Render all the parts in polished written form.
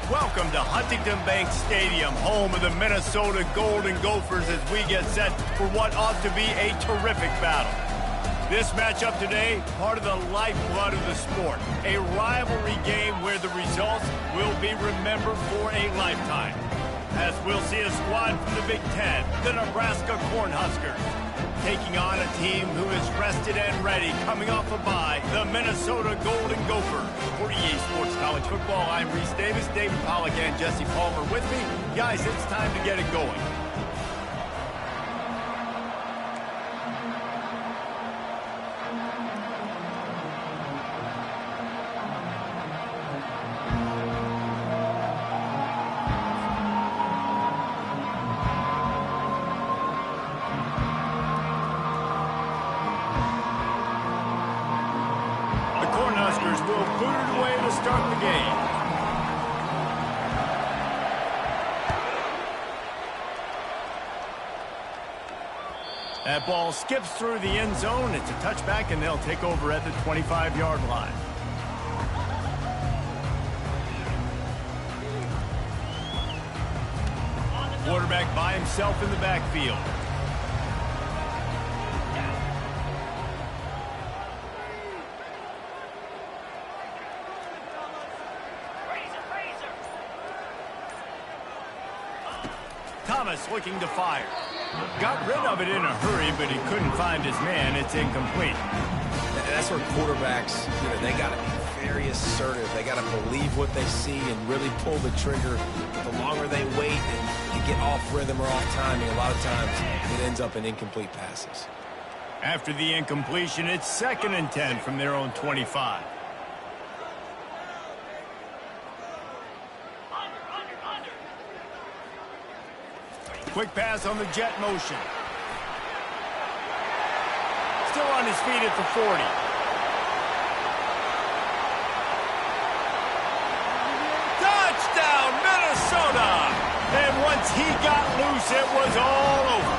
Welcome to Huntington Bank Stadium, home of the Minnesota Golden Gophers, as we get set for what ought to be a terrific battle. This matchup today, part of the lifeblood of the sport, a rivalry game where the results will be remembered for a lifetime. As we'll see a squad from the Big Ten, the Nebraska Cornhuskers, taking on a team who is rested and ready, coming off a bye, the Minnesota Golden Gophers. For EA Sports College Football, I'm Reese Davis, David Pollack, and Jesse Palmer with me. Guys, it's time to get it going. Will boot it away to start the game. That ball skips through the end zone. It's a touchback, and they'll take over at the 25-yard line. Quarterback by himself in the backfield. Thomas looking to fire. Got rid of it in a hurry, but he couldn't find his man. It's incomplete. That's where quarterbacks, they got to be very assertive. They got to believe what they see and really pull the trigger. The longer they wait and get off rhythm or off timing, a lot of times it ends up in incomplete passes. After the incompletion, it's 2nd and 10 from their own 25. Quick pass on the jet motion. Still on his feet at the 40. Touchdown, Minnesota! And once he got loose, it was all over.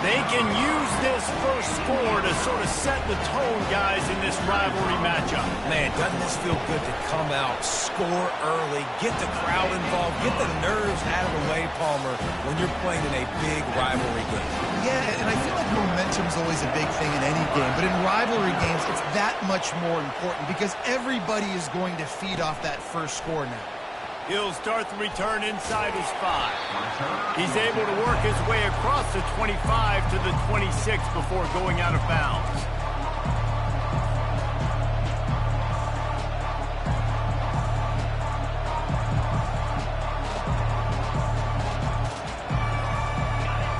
They can use this first score to sort of set the tone, guys, in this rivalry matchup. Man, doesn't this feel good to come out, score early, get the crowd involved, get the nerves out of the way, Palmer, when you're playing in a big rivalry game. Yeah, and I feel like momentum's always a big thing in any game, but in rivalry games, it's that much more important because everybody is going to feed off that first score now. He'll start the return inside his 5. He's able to work his way across the 25 to the 26 before going out of bounds.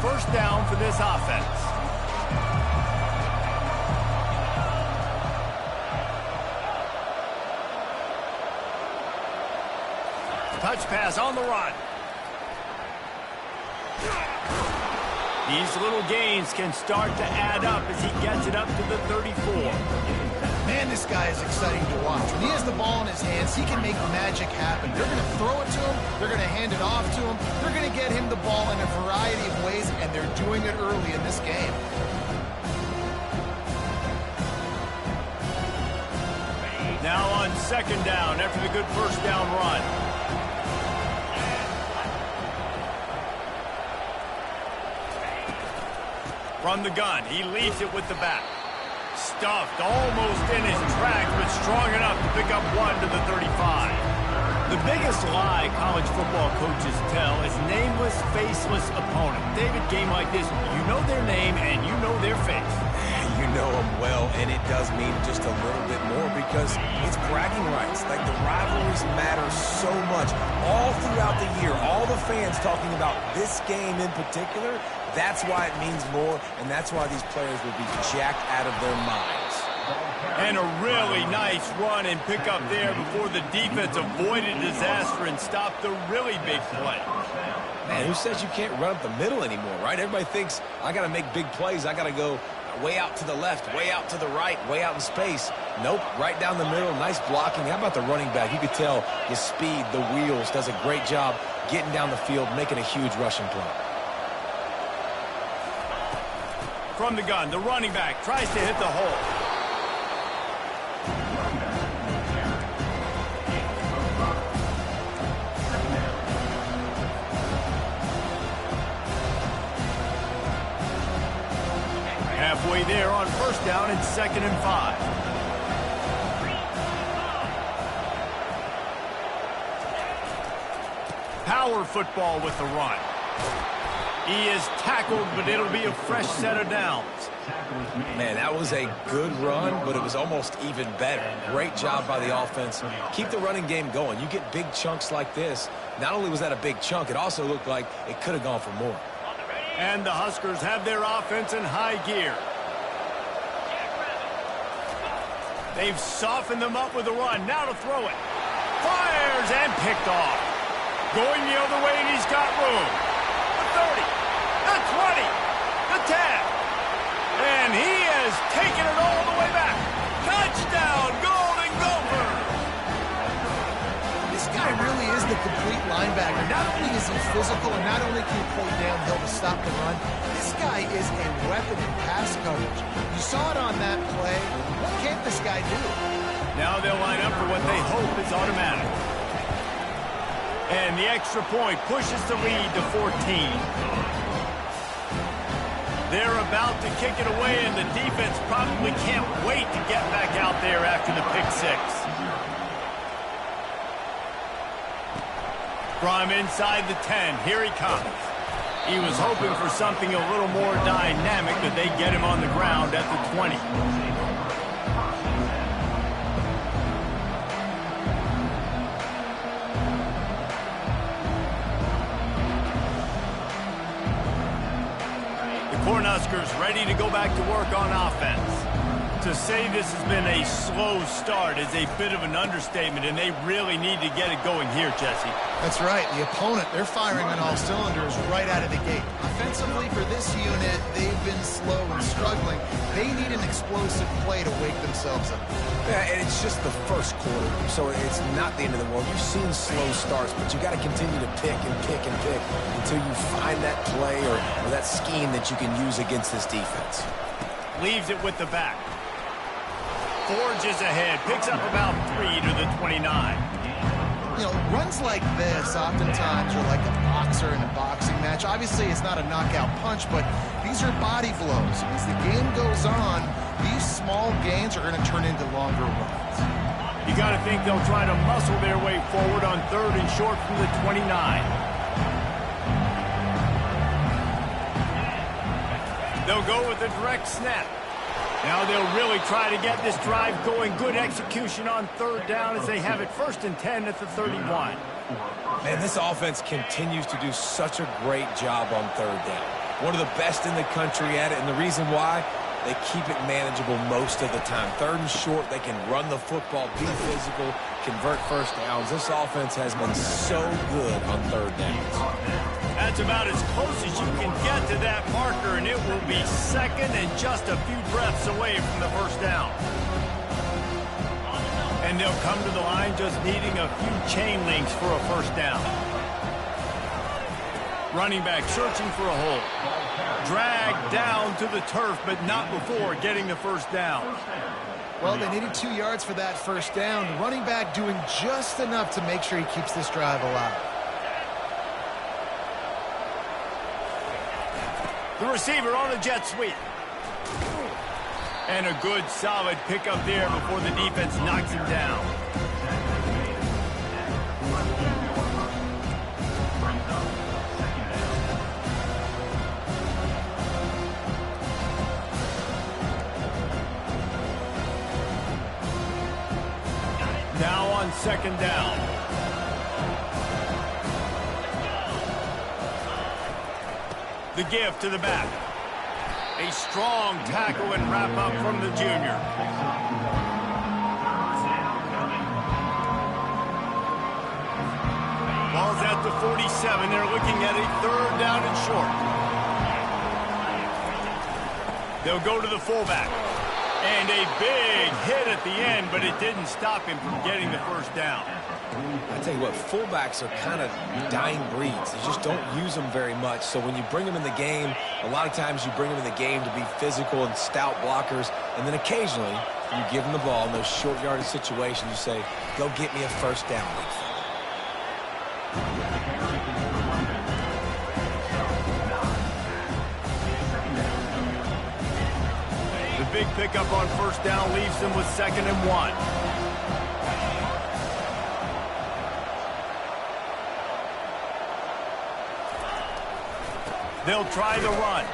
First down for this offense. Touch pass on the run. These little gains can start to add up as he gets it up to the 34. Man, this guy is exciting to watch. When he has the ball in his hands, he can make magic happen. They're going to throw it to him. They're going to hand it off to him. They're going to get him the ball in a variety of ways, and they're doing it early in this game. Now on 2nd down after the good first down run. From the gun, he leaves it with the back. Stuffed almost in his tracks, but strong enough to pick up 1 to the 35. The biggest lie college football coaches tell is nameless, faceless opponent. David, game like this, you know their name and you know their face. You know them well, and it does mean just a little bit more because it's bragging rights. Like, the rivalries matter so much. All throughout the year, all the fans talking about this game in particular, that's why it means more, and that's why these players will be jacked out of their minds. And a really nice run and pick up there before the defense avoided disaster and stopped the really big play. Man, who says you can't run up the middle anymore, right? Everybody thinks, I got to make big plays. I got to go way out to the left, way out to the right, way out in space. Nope, right down the middle, nice blocking. How about the running back? You could tell the speed, the wheels, does a great job getting down the field, making a huge rushing play. From the gun, the running back tries to hit the hole. down and 2nd and 5. Power football with the run. He is tackled, but it'll be a fresh set of downs. Man, that was a good run, but it was almost even better. Great job by the offense. Keep the running game going. You get big chunks like this. Not only was that a big chunk, it also looked like it could have gone for more. And the Huskers have their offense in high gear. They've softened them up with the run. Now to throw it. Fires and picked off. Going the other way, and he's got room. The 30, the 20, the 10. And he has taken it all the way back. Touchdown, Golden Gophers! This guy really is the complete linebacker. Not only is he physical, and not only can he play downhill to stop the run, this guy is a weapon in pass coverage. You saw it on that play. What can't this guy do? Now they'll line up for what they hope is automatic. And the extra point pushes the lead to 14. They're about to kick it away, and the defense probably can't wait to get back out there after the pick 6. From inside the 10, here he comes. He was hoping for something a little more dynamic, but they get him on the ground at the 20. Cornhuskers ready to go back to work on offense. To say this has been a slow start is a bit of an understatement, and they really need to get it going here, Jesse. That's right. The opponent, they're firing on all cylinders right out of the gate. Offensively, for this unit, they've been slow and struggling. They need an explosive play to wake themselves up. Yeah, and it's just the first quarter, so it's not the end of the world. You've seen slow starts, but you got to continue to pick and pick and pick until you find that play or that scheme that you can use against this defense. Leaves it with the back. Forges ahead, picks up about 3 to the 29. You know, runs like this oftentimes are like a boxer in a boxing match. Obviously, it's not a knockout punch, but these are body blows. As the game goes on, these small gains are going to turn into longer runs. You got to think they'll try to muscle their way forward on 3rd and short from the 29. They'll go with a direct snap. Now they'll really try to get this drive going. Good execution on 3rd down as they have it 1st and 10 at the 31. Man, this offense continues to do such a great job on 3rd down. One of the best in the country at it, and the reason why, they keep it manageable most of the time. 3rd and short, they can run the football, be physical, convert 1st downs. This offense has been so good on 3rd downs. That's about as close as you can get to that marker, and it will be 2nd and just a few breaths away from the 1st down. And they'll come to the line just needing a few chain links for a 1st down. Running back searching for a hole. Dragged down to the turf, but not before getting the 1st down. Well, they needed 2 yards for that 1st down. The running back doing just enough to make sure he keeps this drive alive. The receiver on the jet sweep. And a good, solid pickup there before the defense knocks him down. Now on 2nd down. The give to the back. A strong tackle and wrap up from the junior. Ball's at the 47. They're looking at a 3rd down and short. They'll go to the fullback. And a big hit at the end, but it didn't stop him from getting the 1st down. I tell you what, fullbacks are kind of dying breeds. You just don't use them very much. So when you bring them in the game, a lot of times you bring them in the game to be physical and stout blockers. And then occasionally, you give them the ball in those short yardage situations. You say, go get me a 1st down, big fella. The big big pickup on first down leaves them with 2nd and 1. They'll try the run.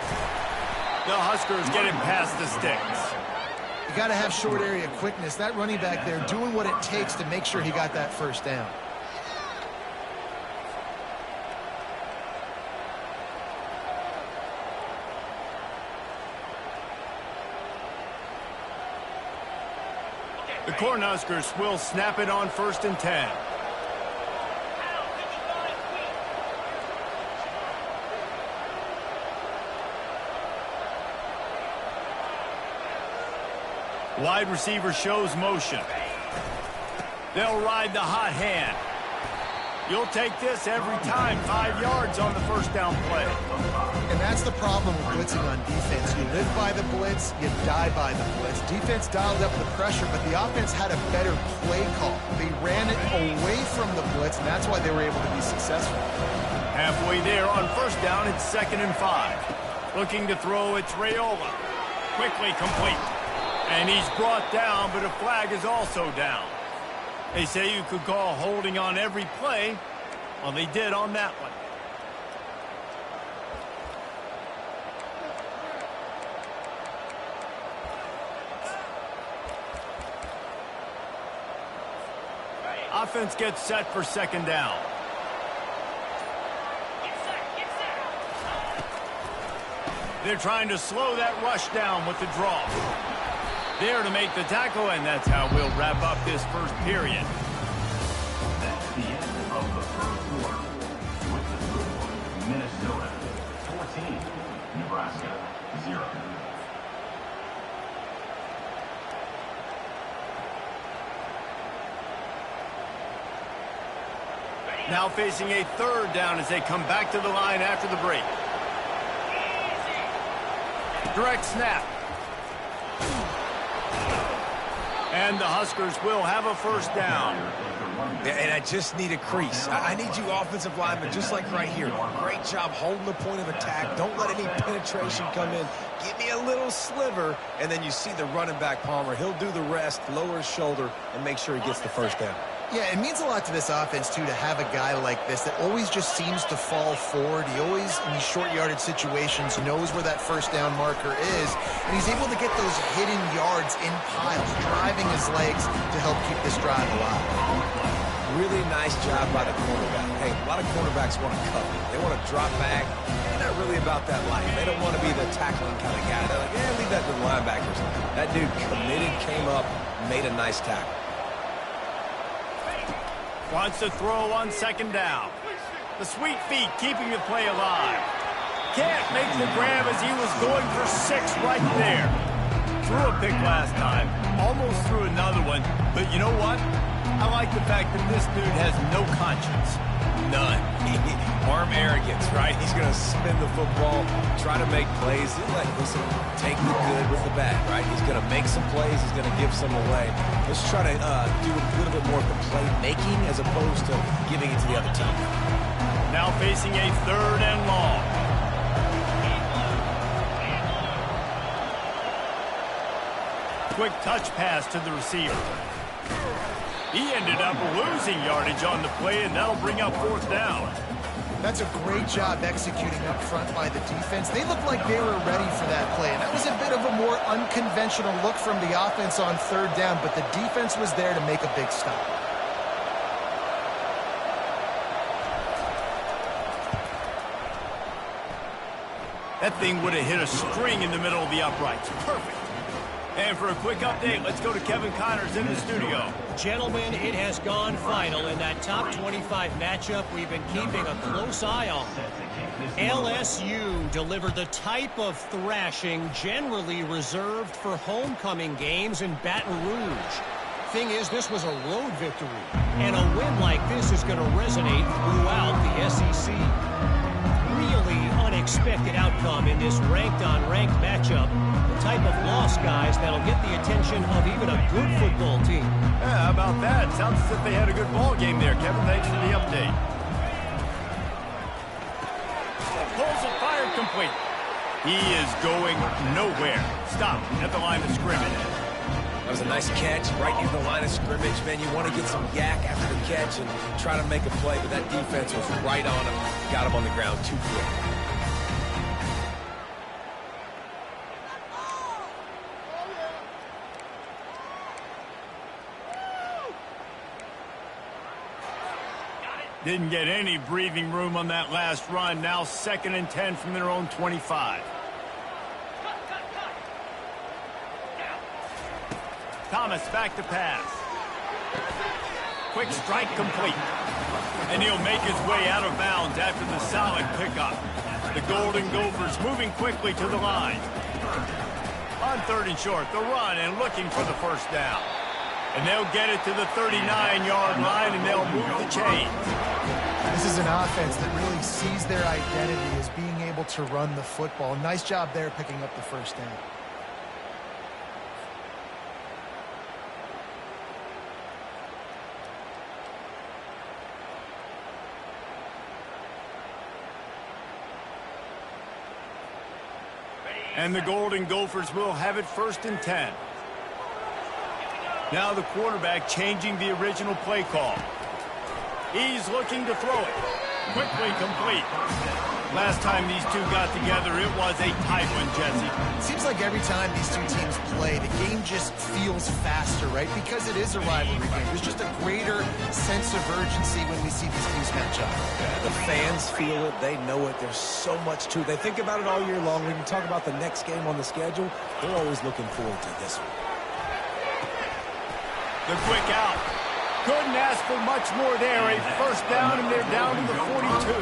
The Huskers get him past the sticks. You got to have short area quickness. That running back there doing what it takes to make sure he got that first down. The Cornhuskers will snap it on 1st and 10. Wide receiver shows motion. They'll ride the hot hand. You'll take this every time. 5 yards on the first down play. And that's the problem with blitzing on defense. You live by the blitz, you die by the blitz. Defense dialed up the pressure, but the offense had a better play call. They ran it away from the blitz, and that's why they were able to be successful. Halfway there on first down, it's 2nd and 5. Looking to throw, it's Raiola. Quickly complete. And he's brought down, but a flag is also down. They say you could call holding on every play. Well, they did on that one. Offense gets set for 2nd down. They're trying to slow that rush down with the draw. There to make the tackle, and that's how we'll wrap up this first period. That's the end of the first quarter. With the score, Minnesota 14, Nebraska 0. Now facing a 3rd down as they come back to the line after the break. Direct snap. And the Huskers will have a first down. Yeah, and I just need a crease. I need you offensive linemen, just like right here. Great job holding the point of attack. Don't let any penetration come in. Give me a little sliver, and then you see the running back, Palmer. He'll do the rest, lower his shoulder, and make sure he gets the first down. Yeah, it means a lot to this offense, too, to have a guy like this that always just seems to fall forward. He always, in these short yardage situations, knows where that first down marker is, and he's able to get those hidden yards in piles, driving his legs to help keep this drive alive. Really nice job by the cornerback. Hey, a lot of cornerbacks want to cover. They want to drop back. They're not really about that life. They don't want to be the tackling kind of guy. They're like, leave that to the linebackers. That dude committed, came up, made a nice tackle. Wants to throw on 2nd down. The sweet feet keeping the play alive. Can't make the grab as he was going for 6 right there. Threw a pick last time. Almost threw another one. But you know what? I like the fact that this dude has no conscience. None. Arm arrogance, right? He's going to spin the football, try to make plays. Listen, take the good with the bad, right? He's going to make some plays. He's going to give some away. Let's try to do a little bit more of the play making as opposed to giving it to the other team. Now facing a 3rd and long. Quick touch pass to the receiver. He ended up losing yardage on the play, and that'll bring up 4th down. That's a great job executing up front by the defense. They looked like they were ready for that play, and that was a bit of a more unconventional look from the offense on 3rd down, but the defense was there to make a big stop. That thing would have hit a string in the middle of the uprights. Perfect. And for a quick update, let's go to Kevin Connors in the studio. Gentlemen, it has gone final in that top 25 matchup we've been keeping a close eye on. LSU delivered the type of thrashing generally reserved for homecoming games in Baton Rouge. Thing is, this was a road victory, and a win like this is going to resonate throughout the SEC. Really unexpected outcome in this ranked-on-ranked matchup. The type of loss, guys, that'll get the attention of even a good football team. Yeah, how about that? Sounds as if they had a good ball game there, Kevin. Thanks for the update. Pulls it, fired complete. He is going nowhere. Stop at the line of scrimmage. That was a nice catch right near the line of scrimmage. Man, you want to get some yak after the catch and try to make a play, but that defense was right on him. Got him on the ground too quick. Didn't get any breathing room on that last run. Now 2nd and 10 from their own 25. Thomas back to pass. Quick strike complete. And he'll make his way out of bounds after the solid pickup. The Golden Gophers moving quickly to the line. On 3rd and short, the run and looking for the first down. And they'll get it to the 39-yard line, and they'll move the chains. This is an offense that really sees their identity as being able to run the football. Nice job there picking up the first down. And the Golden Gophers will have it 1st and 10. Now the quarterback changing the original play call. He's looking to throw it. Quickly complete. Last time these two got together, it was a tight one, Jesse. It seems like every time these two teams play, the game just feels faster, right? Because it is a rivalry game. There's just a greater sense of urgency when we see these teams match up. Yeah, the fans feel it. They know it. There's so much to it. They think about it all year long. When you talk about the next game on the schedule, they're always looking forward to this one. The quick out. Couldn't ask for much more there. A first down, and they're down to the 42.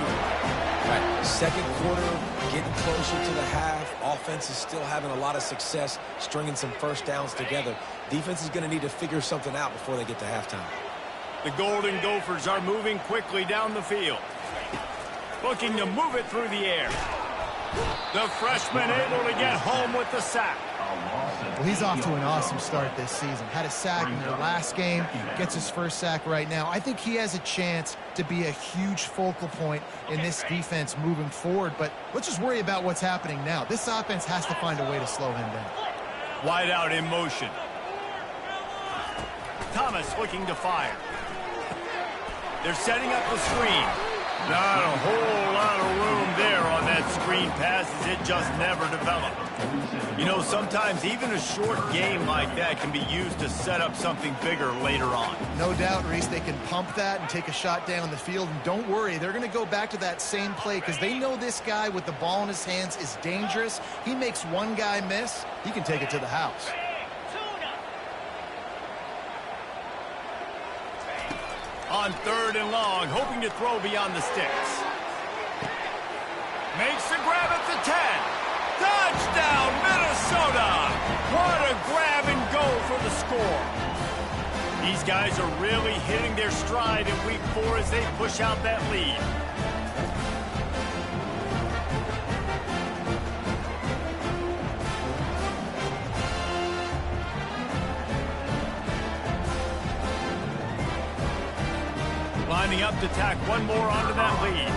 Right. Second quarter, getting closer to the half. Offense is still having a lot of success stringing some first downs together. Defense is going to need to figure something out before they get to halftime. The Golden Gophers are moving quickly down the field. Looking to move it through the air. The freshman able to get home with the sack. Well, he's off to an awesome start this season. Had a sack in their last game, gets his first sack right now. I think he has a chance to be a huge focal point in this defense moving forward, but let's just worry about what's happening now. This offense has to find a way to slow him down. Wide out in motion. Thomas looking to fire. They're setting up the screen. Not a whole lot of room there on that screen pass as it just never developed. You know, sometimes even a short game like that can be used to set up something bigger later on. No doubt, Reese, they can pump that and take a shot down the field. And don't worry, they're going to go back to that same play because they know this guy with the ball in his hands is dangerous. He makes one guy miss, he can take it to the house. On 3rd and long, hoping to throw beyond the sticks. Makes the grab at the 10. Touchdown, Minnesota! What a grab and go for the score. These guys are really hitting their stride in week 4 as they push out that lead. Lining up to tack one more onto that lead.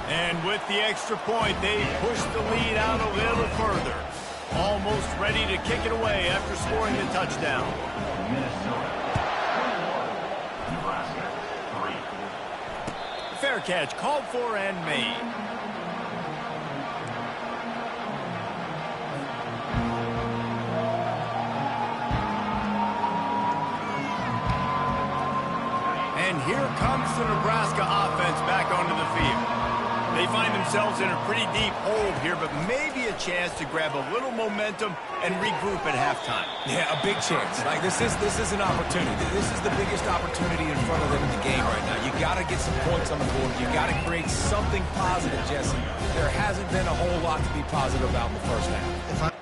And with the extra point, they push the lead out a little further. Almost ready to kick it away after scoring the touchdown. Minnesota 21, Nebraska 3. Fair catch called for and made. And here comes the Nebraska offense back onto the field. They find themselves in a pretty deep hole here, but maybe a chance to grab a little momentum and regroup at halftime. Yeah, a big chance. Like this is an opportunity. This is the biggest opportunity in front of them in the game right now. You got to get some points on the board. You got to create something positive, Jesse. There hasn't been a whole lot to be positive about in the first half.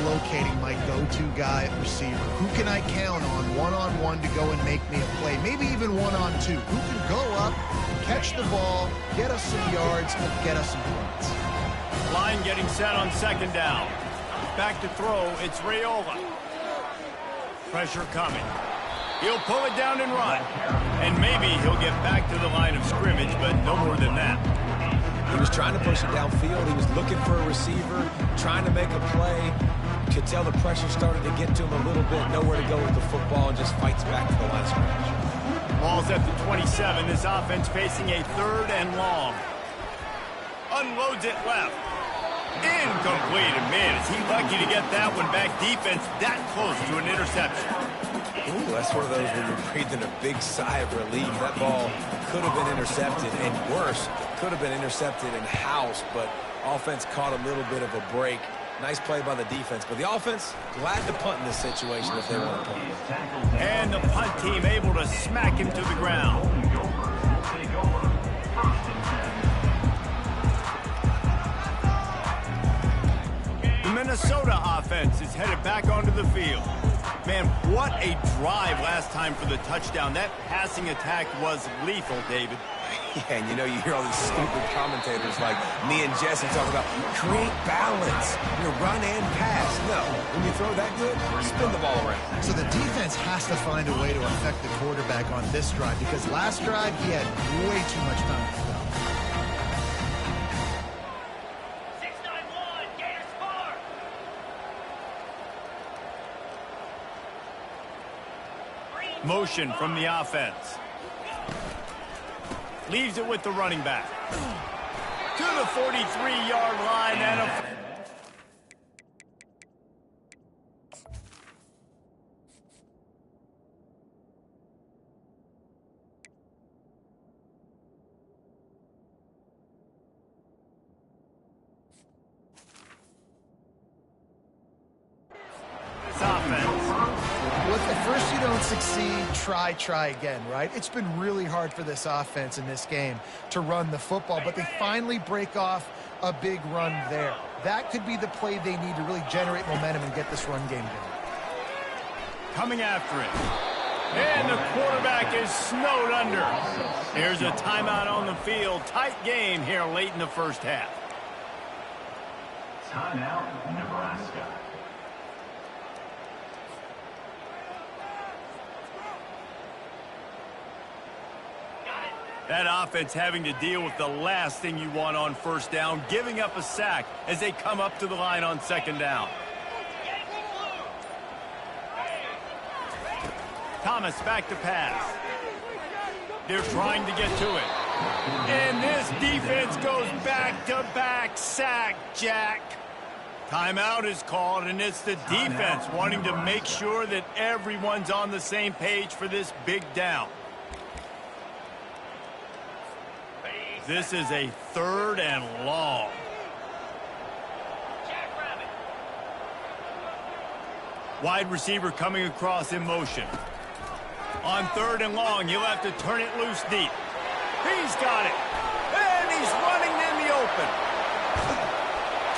locating my go-to guy at receiver. Who can I count on one-on-one to go and make me a play? Maybe even one-on-two. Who can go up, catch the ball, get us some yards, and get us some points? Line getting set on second down. Back to throw, it's Raiola. Pressure coming. He'll pull it down and run. And maybe he'll get back to the line of scrimmage, but no more than that. He was trying to push it downfield. He was looking for a receiver, trying to make a play. You could tell the pressure started to get to him a little bit. Nowhere to go with the football, and just fights back to the line of scrimmage. Ball's at the 27. This offense facing a 3rd and long. Unloads it left. Incomplete. And man, is he lucky to get that one back. Defense that close to an interception. Ooh, that's one of those where you're breathing a big sigh of relief. That ball could have been intercepted, and worse, could have been intercepted and housed, but offense caught a little bit of a break. Nice play by the defense, but the offense glad to punt in this situation if they want to punt. And the punt team able to smack him to the ground. The Minnesota offense is headed back onto the field. Man, what a drive last time for the touchdown. That passing attack was lethal, David. Yeah, and you know, you hear all these stupid commentators like me and Jesse talk about create balance, run and pass. No, when you throw that good, spin the ball around. So the defense has to find a way to affect the quarterback on this drive, because last drive he had way too much time to stop. Motion from the offense. Leaves it with the running back. To the 43-yard line and a... This offense. Look, at first you don't succeed, try again, right? It's been really hard for this offense in this game to run the football, but they finally break off a big run there. That could be the play they need to really generate momentum and get this run game going. Coming after it. And the quarterback is snowed under. Here's a timeout on the field. Tight game here late in the first half. Timeout, Nebraska. That offense having to deal with the last thing you want on first down, giving up a sack as they come up to the line on second down. Thomas back to pass. They're trying to get to it. And this defense goes back-to-back sack, Jack. Timeout is called, and it's the defense wanting to make sure that everyone's on the same page for this big down. This is a 3rd and long. Wide receiver coming across in motion. On 3rd and long, he'll have to turn it loose deep. He's got it. And he's running in the open.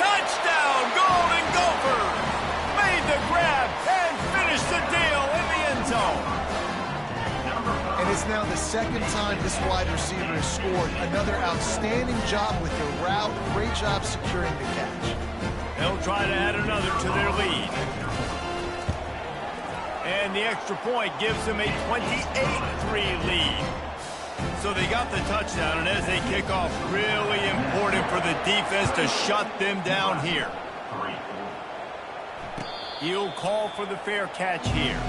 Touchdown, Golden Gophers! Made the grab and finished the deal in the end zone. And it's now the second time this wide receiver has scored. Another outstanding job with the route. Great job securing the catch. They'll try to add another to their lead. And the extra point gives them a 28-3 lead. So they got the touchdown, and as they kick off, really important for the defense to shut them down here. He'll call for the fair catch here.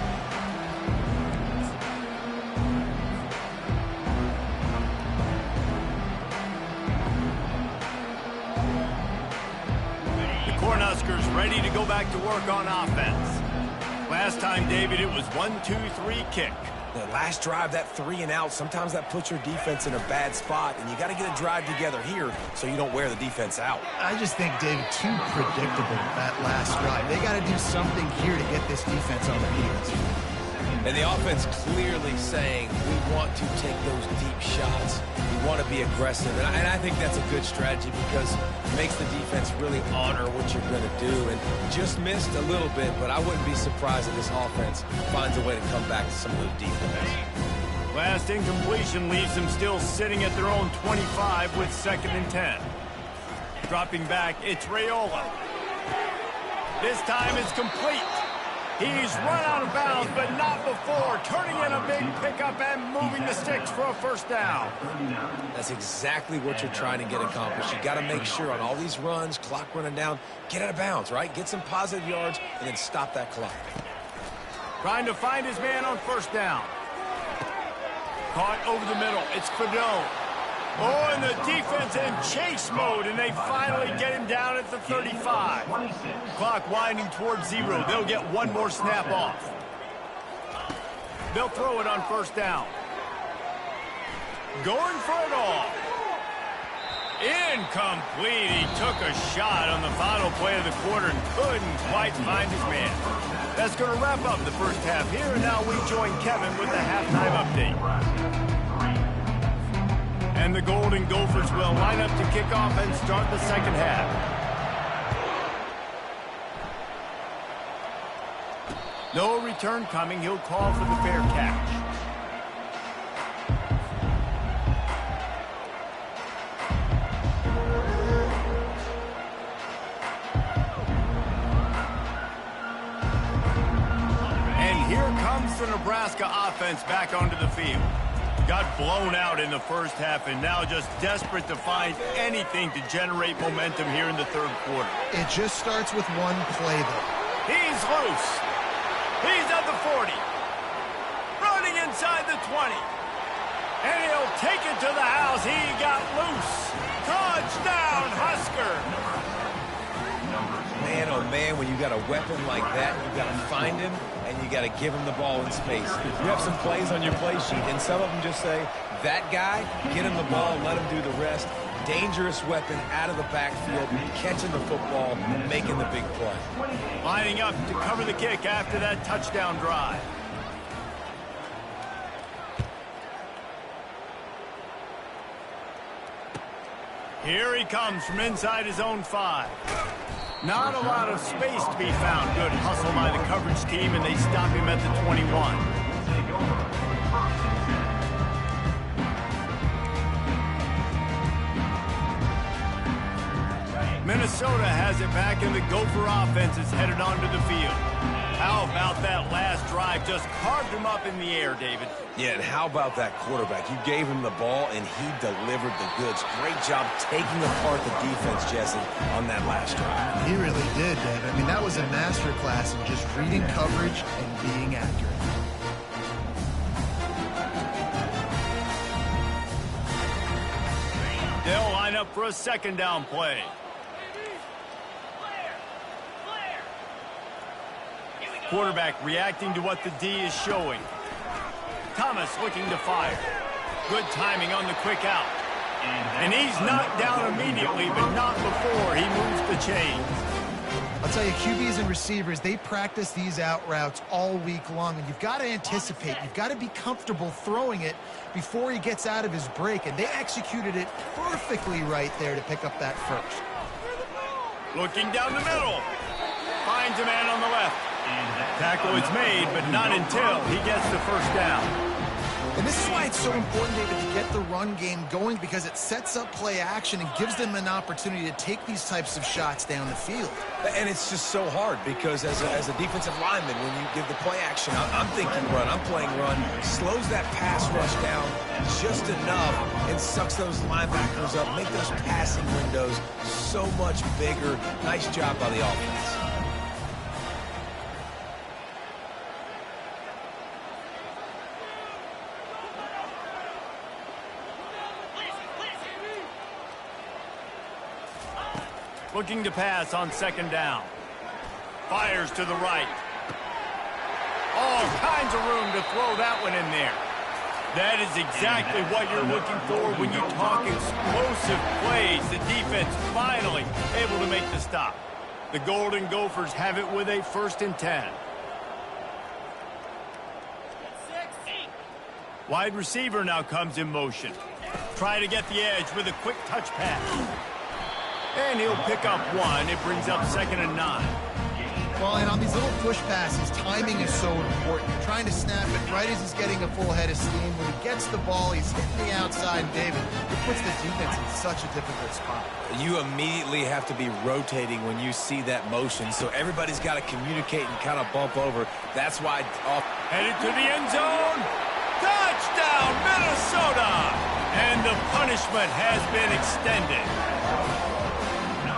Cornhuskers ready to go back to work on offense. Last time, David, it was 1-2-3 kick. The last drive, that 3 and out, sometimes that puts your defense in a bad spot, and you got to get a drive together here so you don't wear the defense out. I just think, David, too predictable that last drive. They got to do something here to get this defense on their heels. And the offense clearly saying, we want to take those deep shots. We want to be aggressive. And I think that's a good strategy because it makes the defense really honor what you're going to do. And just missed a little bit, but I wouldn't be surprised if this offense finds a way to come back to some of those deep ones. Last incompletion leaves them still sitting at their own 25 with 2nd and 10. Dropping back, it's Raiola. This time it's complete. He's run out of bounds, but not before turning in a big pickup and moving the sticks for a first down. That's exactly what you're trying to get accomplished. You got to make sure on all these runs, clock running down, get out of bounds, right? Get some positive yards and then stop that clock. Trying to find his man on first down. Caught over the middle. It's Fedone. Oh, and the defense in chase mode, and they finally get him down at the 35. Clock winding towards 0. They'll get one more snap off. They'll throw it on first down. Going for it all. Incomplete. He took a shot on the final play of the quarter and couldn't quite find his man. That's going to wrap up the first half here, and now we join Kevin with the halftime update. And the Golden Gophers will line up to kick off and start the second half. No return coming. He'll call for the fair catch. And here comes the Nebraska offense back onto the field. Got blown out in the first half and now just desperate to find anything to generate momentum here in the third quarter. It just starts with one play, though. He's loose. He's at the 40. Running inside the 20. And he'll take it to the house. He got loose. Touchdown, Husker. Man, oh man, when you got a weapon like that, you got to find him and you got to give him the ball in space. You have some plays on your play sheet, and some of them just say, that guy, get him the ball and let him do the rest. Dangerous weapon out of the backfield, catching the football, making the big play. Lining up to cover the kick after that touchdown drive. Here he comes from inside his own 5. Not a lot of space to be found. Good hustle by the coverage team, and they stop him at the 21. Minnesota has it back, and the Gopher offense is headed onto the field. How about that last drive? Just carved him up in the air, David. Yeah, and how about that quarterback? You gave him the ball, and he delivered the goods. Great job taking apart the defense, Jesse, on that last drive. He really did, David. I mean, that was a masterclass in just reading coverage and being accurate. They'll line up for a second down play. Quarterback reacting to what the D is showing. Thomas looking to fire. Good timing on the quick out. And he's knocked down immediately, but not before he moves the chains. I'll tell you, QBs and receivers, they practice these out routes all week long, and you've got to anticipate. You've got to be comfortable throwing it before he gets out of his break, and they executed it perfectly right there to pick up that first. Looking down the middle. Finds a man on the left. Tackle is made, but not until he gets the first down. And this is why it's so important, David, to get the run game going, because it sets up play action and gives them an opportunity to take these types of shots down the field. And it's just so hard because as a defensive lineman, when you give the play action, I'm thinking run, I'm playing run, slows that pass rush down just enough and sucks those linebackers up, make those passing windows so much bigger. Nice job by the offense. Looking to pass on second down. Fires to the right. All kinds of room to throw that one in there. That is exactly what you're looking for when you talk explosive plays. The defense finally able to make the stop. The Golden Gophers have it with a 1st and 10. Wide receiver now comes in motion. Try to get the edge with a quick touch pass. And he'll pick up one. It brings up 2nd and 9. Well, and on these little push passes, timing is so important. You're trying to snap it right as he's getting a full head of steam. When he gets the ball, he's hitting the outside, David. It puts the defense in such a difficult spot. You immediately have to be rotating when you see that motion, so everybody's got to communicate and kind of bump over. That's why Headed to the end zone. Touchdown, Minnesota! And the punishment has been extended.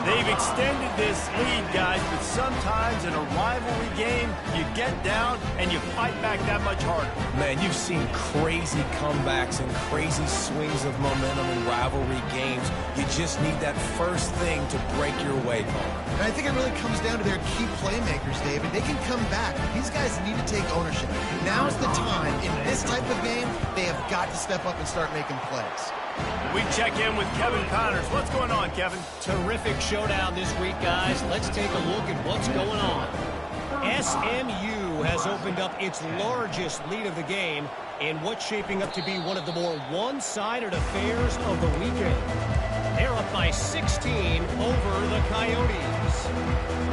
They've extended this lead, guys, but sometimes in a rivalry game, you get down and you fight back that much harder. Man, you've seen crazy comebacks and crazy swings of momentum in rivalry games. You just need that first thing to break your way, Palmer. And I think it really comes down to their key playmakers, David. They can come back. These guys need to take ownership. Now's the time. In this type of game, they have got to step up and start making plays. We check in with Kevin Connors. What's going on, Kevin? Terrific showdown this week, guys. Let's take a look at what's going on. SMU has opened up its largest lead of the game in what's shaping up to be one of the more one-sided affairs of the weekend. They're up by 16 over the Coyotes.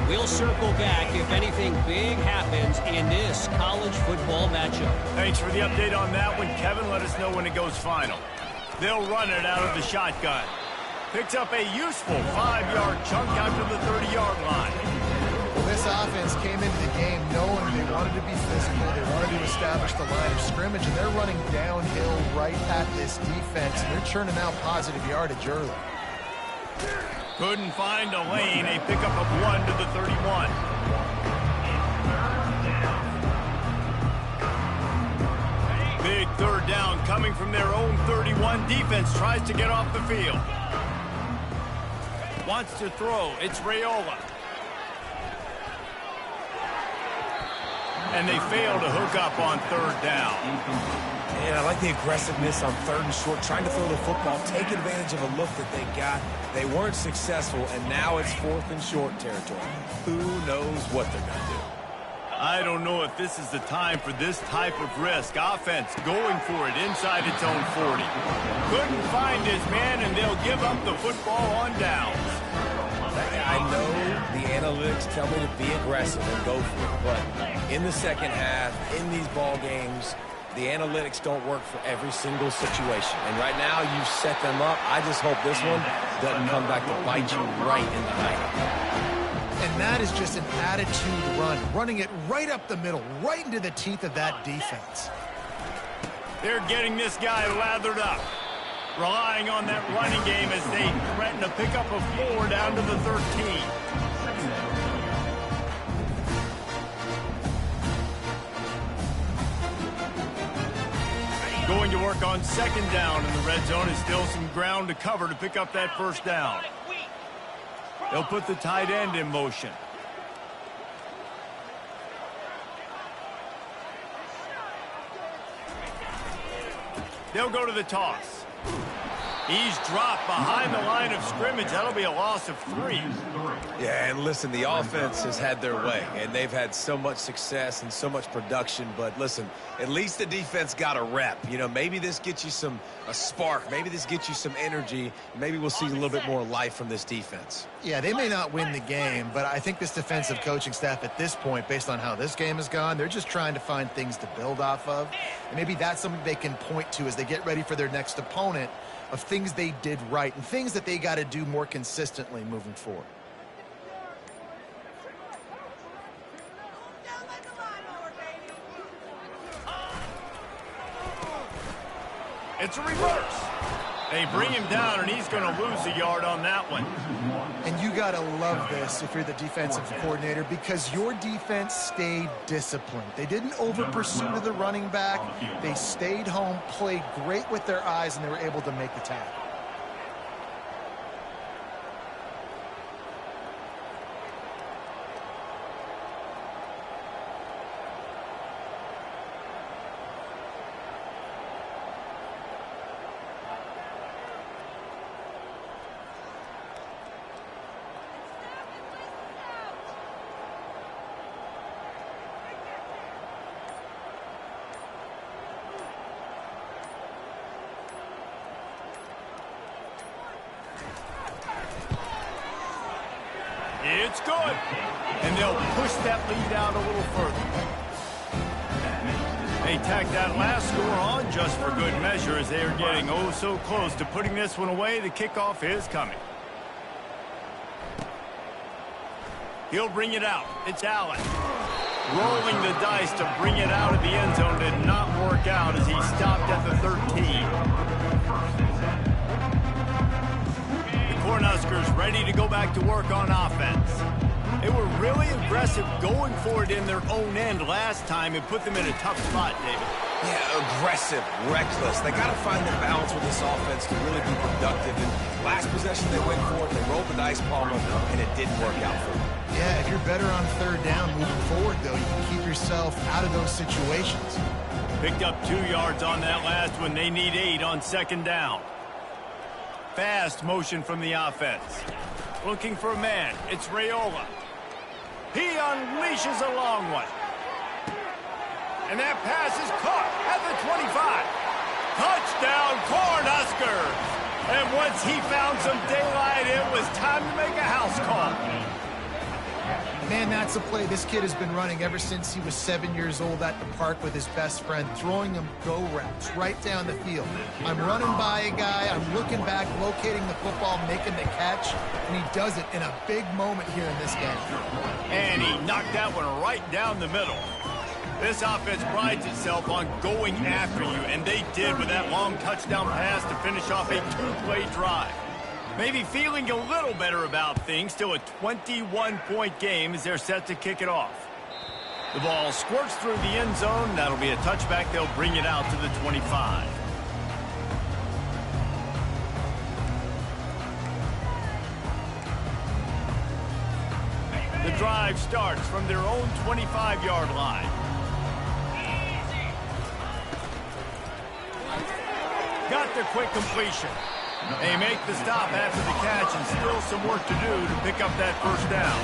We'll circle back if anything big happens in this college football matchup. Thanks for the update on that one, Kevin. Let us know when it goes final. They'll run it out of the shotgun. Picks up a useful 5-yard chunk out to the 30-yard line. Well, this offense came into the game knowing they wanted to be physical. They wanted to establish the line of scrimmage, and they're running downhill right at this defense, and they're churning out positive yardage early. Couldn't find a lane. A pickup of 1 to the 31. Big third down coming from their own 31. Defense tries to get off the field. Wants to throw. It's Raiola. And they fail to hook up on 3rd down. And I like the aggressiveness on 3rd and short, trying to throw the football, take advantage of a look that they got. They weren't successful, and now it's 4th and short territory. Who knows what they're going to do? I don't know if this is the time for this type of risk. Offense going for it inside its own 40. Couldn't find his man, and they'll give up the football on downs. I know the analytics tell me to be aggressive and go for it, but in the second half, in these ball games, the analytics don't work for every single situation. And right now, you've set them up. I just hope this one doesn't come back to bite you right in the eye. And that is just an attitude run, running it right up the middle, right into the teeth of that defense. They're getting this guy lathered up, relying on that running game as they threaten a pickup of 4 down to the 13. Going to work on 2nd down in the red zone. Is still some ground to cover to pick up that 1st down. They'll put the tight end in motion. They'll go to the toss. He's dropped behind the line of scrimmage. That'll be a loss of 3. Yeah, and listen, the offense has had their way, and they've had so much success and so much production. But listen, at least the defense got a rep. You know, maybe this gets you a spark. Maybe this gets you some energy. Maybe we'll see a little bit more life from this defense. Yeah, they may not win the game, but I think this defensive coaching staff at this point, based on how this game has gone, they're just trying to find things to build off of. And maybe that's something they can point to as they get ready for their next opponent, of things they did right and things that they got to do more consistently moving forward. It's a reverse. They bring him down, and he's going to lose a yard on that one. And you got to love this if you're the defensive coordinator, because your defense stayed disciplined. They didn't over-pursue to the running back. They stayed home, played great with their eyes, and they were able to make the tackle. That's good. And they'll push that lead out a little further. They tack that last score on just for good measure as they are getting oh so close to putting this one away. The kickoff is coming. He'll bring it out. It's Allen. Rolling the dice to bring it out of the end zone did not work out as he stopped at the 13. The Cornhuskers ready to go back to work on offense. They were really aggressive going for it in their own end last time and put them in a tough spot, David. Yeah, aggressive, reckless. They got to find the balance with this offense to really be productive. And last possession they went for it, they rolled the dice, Palmer, and it didn't work out for them. Yeah, if you're better on third down moving forward, though, you can keep yourself out of those situations. Picked up 2 yards on that last one. They need 8 on second down. Fast motion from the offense. Looking for a man. It's Raiola. He unleashes a long one. And that pass is caught at the 25. Touchdown, Cornhuskers! And once he found some daylight, it was time to make a house call. Man, that's a play this kid has been running ever since he was 7 years old at the park with his best friend, throwing him go routes right down the field. I'm running by a guy, I'm looking back, locating the football, making the catch, and he does it in a big moment here in this game. And he knocked that one right down the middle. This offense prides itself on going after you, and they did with that long touchdown pass to finish off a 2-play drive. Maybe feeling a little better about things. Still a 21-point game as they're set to kick it off. The ball squirts through the end zone. That'll be a touchback. They'll bring it out to the 25. The drive starts from their own 25-yard line. Got the quick completion. They make the stop after the catch, and still some work to do to pick up that first down.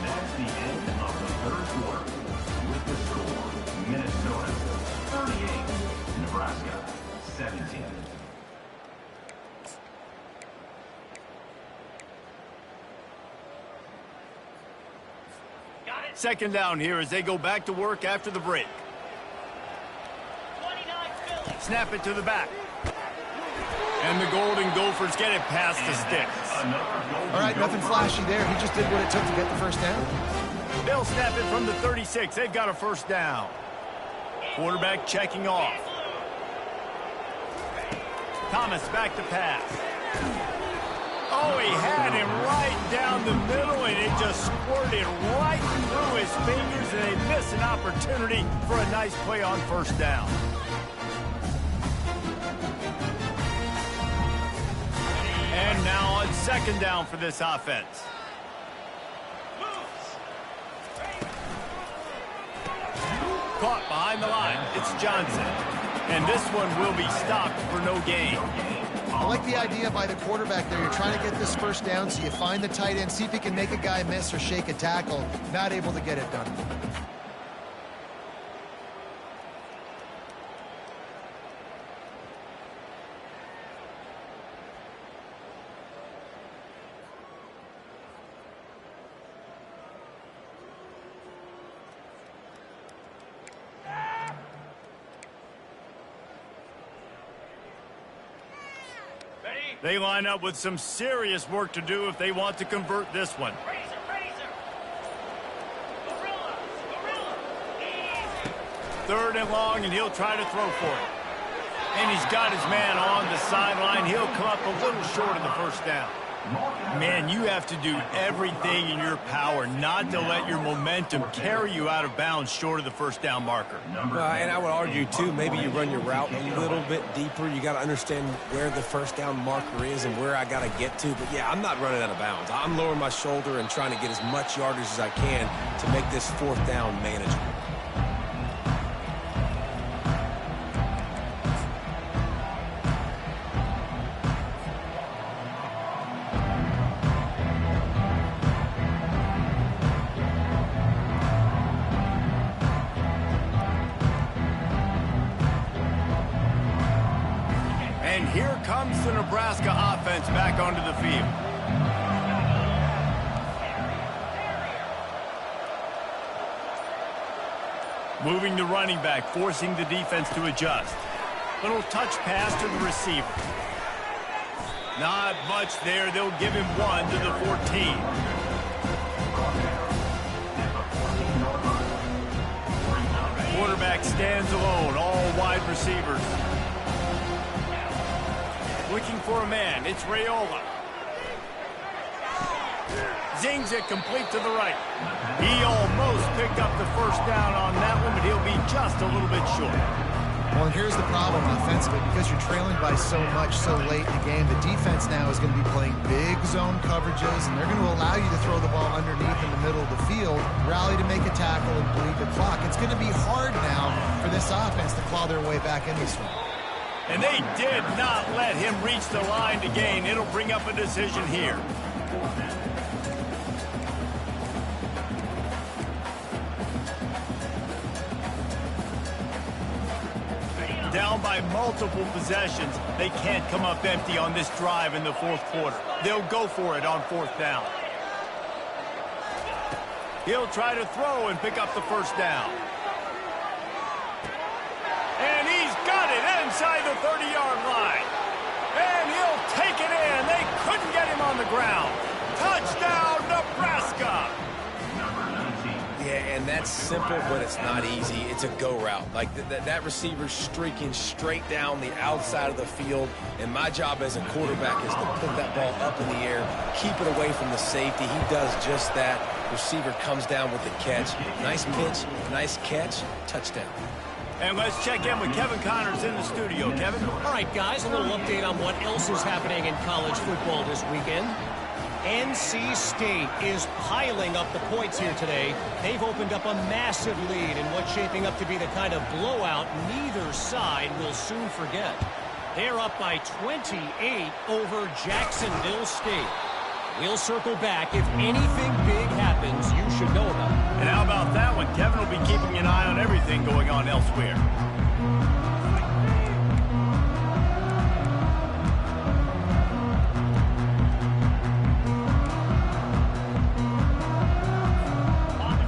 That's the end of the third quarter. With the score, Minnesota 38, Nebraska 17. Second down here as they go back to work after the break. Snap it to the back. And the Golden Gophers get it past the sticks. All right, nothing flashy there. He just did what it took to get the first down. They'll snap it from the 36. They've got a first down. Quarterback checking off. Thomas back to pass. Oh, he had him right down the middle, and it just squirted right through his fingers, and they miss an opportunity for a nice play on first down. And now on second down for this offense. Caught behind the line. It's Johnson. And this one will be stopped for no gain. I like the idea by the quarterback there. You're trying to get this first down, so you find the tight end, see if he can make a guy miss or shake a tackle. Not able to get it done. They line up with some serious work to do if they want to convert this one. Third and long, and he'll try to throw for it. And he's got his man on the sideline. He'll come up a little short of the first down. Man, you have to do everything in your power not to let your momentum carry you out of bounds short of the first down marker. And I would argue, too, maybe you run your route a little bit deeper. You got to understand where the first down marker is and where I got to get to. But, yeah, I'm not running out of bounds. I'm lowering my shoulder and trying to get as much yardage as I can to make this fourth down manageable. Nebraska offense back onto the field. Moving the running back, forcing the defense to adjust. Little touch pass to the receiver. Not much there. They'll give him 1 to the 14. Quarterback stands alone, all wide receivers. Looking for a man, it's Raiola. Zings it complete to the right. He almost picked up the first down on that one, but he'll be just a little bit short. Well, and here's the problem offensively. Because you're trailing by so much so late in the game, the defense now is going to be playing big zone coverages, and they're going to allow you to throw the ball underneath in the middle of the field, rally to make a tackle, and bleed the clock. It's going to be hard now for this offense to claw their way back in this one. And they did not let him reach the line to gain. It'll bring up a decision here. Down by multiple possessions. They can't come up empty on this drive in the fourth quarter. They'll go for it on fourth down. He'll try to throw and pick up the first down. And he's got it inside the 30-yard line. And he'll take it in. They couldn't get him on the ground. Touchdown, Nebraska! Yeah, and that's simple, but it's not easy. It's a go route. Like that receiver's streaking straight down the outside of the field, and my job as a quarterback is to put that ball up in the air, keep it away from the safety. He does just that. Receiver comes down with the catch. Nice pitch, nice catch, touchdown. And let's check in with Kevin Connors in the studio. Kevin? All right, guys, a little update on what else is happening in college football this weekend. NC State is piling up the points here today. They've opened up a massive lead in what's shaping up to be the kind of blowout neither side will soon forget. They're up by 28 over Jacksonville State. We'll circle back. If anything big happens, you should know about it. And how about that one? Kevin will be keeping an eye on everything going on elsewhere.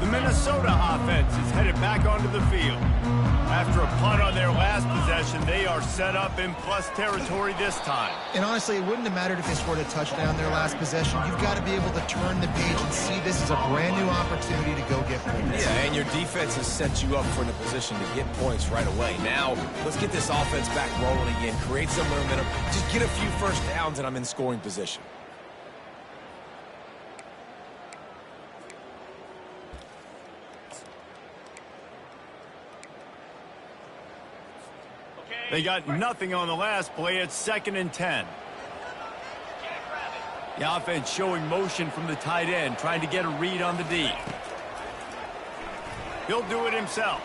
Minnesota offense is headed back onto the field. After a punt on their last possession, they are set up in plus territory this time. And honestly, it wouldn't have mattered if they scored a touchdown their last possession. You've got to be able to turn the page and see this as a brand new opportunity to go get points. Yeah, and your defense has set you up for the position to get points right away. Now, let's get this offense back rolling again, create some momentum, just get a few first downs, and I'm in scoring position. They got nothing on the last play. It's 2nd and 10. The offense showing motion from the tight end, trying to get a read on the D. He'll do it himself.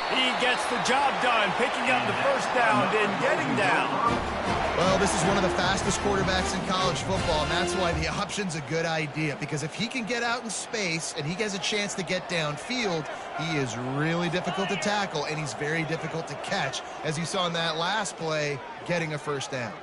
He gets the job done, picking up the first down, then getting down. Well, this is one of the fastest quarterbacks in college football, and that's why the option's a good idea. Because if he can get out in space and he gets a chance to get downfield, he is really difficult to tackle, and he's very difficult to catch, as you saw in that last play, getting a first down.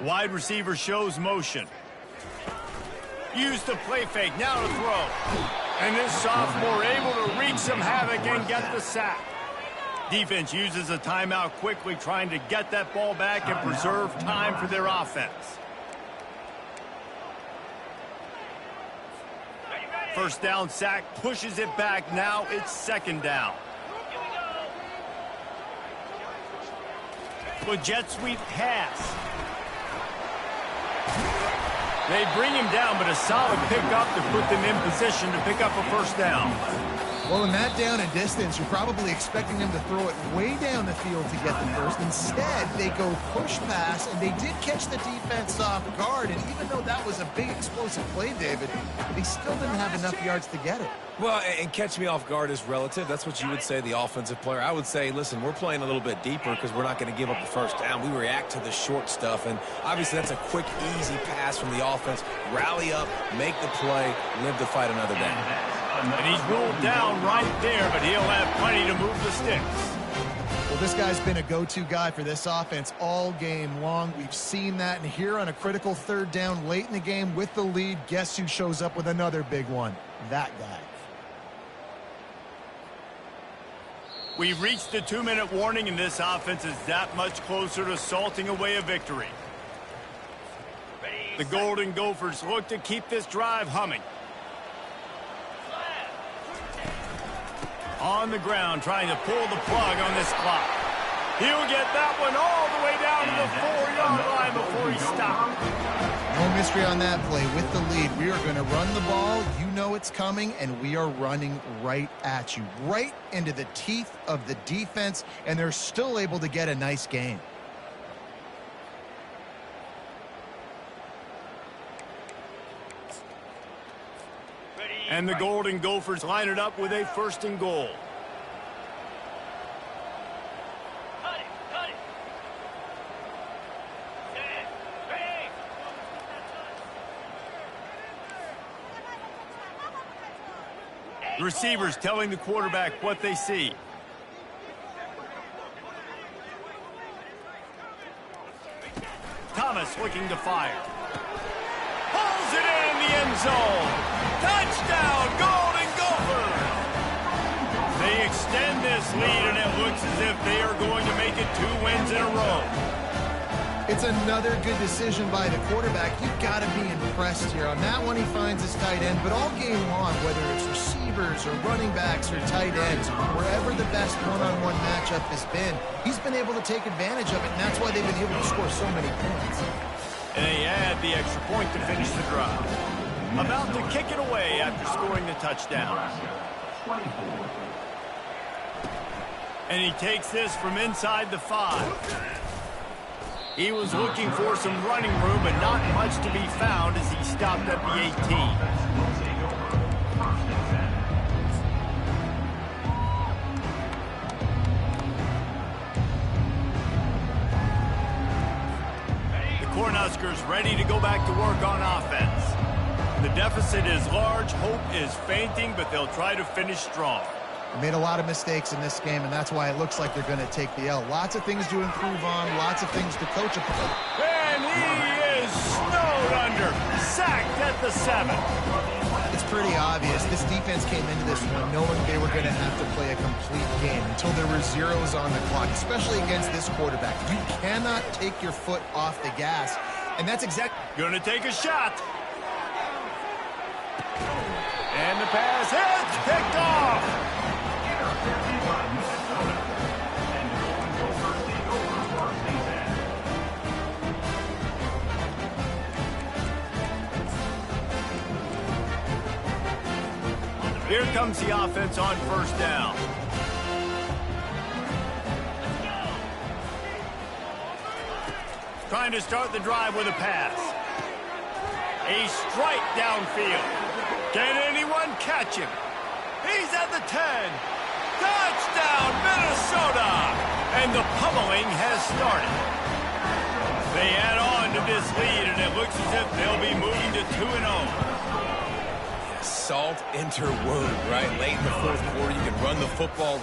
Wide receiver shows motion. Use the play fake, now to throw. And this sophomore able to wreak some havoc and get the sack. Defense uses a timeout quickly, trying to get that ball back and preserve time for their offense. First down sack, pushes it back. Now it's 2nd down. With jet sweep pass. They bring him down, but a solid pickup to put them in position to pick up a first down. Well, in that down and distance, you're probably expecting them to throw it way down the field to get the first. Instead, they go push pass, and they did catch the defense off guard. And even though that was a big explosive play, David, they still didn't have enough yards to get it. Well, and catch me off guard is relative. That's what you would say, the offensive player. I would say, listen, we're playing a little bit deeper because we're not going to give up the first down. We react to the short stuff, and obviously that's a quick, easy pass from the offense. Rally up, make the play, live to fight another day. And he's ruled down right there, but he'll have plenty to move the sticks. Well, this guy's been a go-to guy for this offense all game long. We've seen that, and here on a critical third down late in the game with the lead, guess who shows up with another big one? That guy. We've reached the 2-minute warning, and this offense is that much closer to salting away a victory. The Golden Gophers look to keep this drive humming. On the ground, trying to pull the plug on this clock. He'll get that one all the way down to the 4-yard line before he stops. No mystery on that play. With the lead, we are going to run the ball. You know it's coming, and we are running right at you, right into the teeth of the defense, and they're still able to get a nice gain. And the Golden Gophers line it up with a 1st and goal. The receivers telling the quarterback what they see. Thomas looking to fire. Pulls it in the end zone. Touchdown, Golden Gophers! They extend this lead, and it looks as if they are going to make it 2 wins in a row. It's another good decision by the quarterback. You've got to be impressed here. On that one, he finds his tight end, but all game long, whether it's receivers or running backs or tight ends, wherever the best one-on-one matchup has been, he's been able to take advantage of it, and that's why they've been able to score so many points. And they add the extra point to finish the drive. About to kick it away after scoring the touchdown. And he takes this from inside the 5. He was looking for some running room, but not much to be found as he stopped at the 18. The Cornhuskers ready to go back to work on offense. The deficit is large, hope is fainting, but they'll try to finish strong. They made a lot of mistakes in this game, and that's why it looks like they're going to take the L. Lots of things to improve on, lots of things to coach upon. And he is snowed under, sacked at the 7. It's pretty obvious. This defense came into this one knowing they were going to have to play a complete game until there were zeros on the clock, especially against this quarterback. You cannot take your foot off the gas, and that's exactly... Going to take a shot. And the pass hits, picked off. Here comes the offense on 1st down. Trying to start the drive with a pass. A strike downfield. Can anyone catch him? He's at the 10. Touchdown, Minnesota! And the pummeling has started. They add on to this lead, and it looks as if they'll be moving to 2-0. Salt enter word, right? Late in the 4th quarter, you can run the football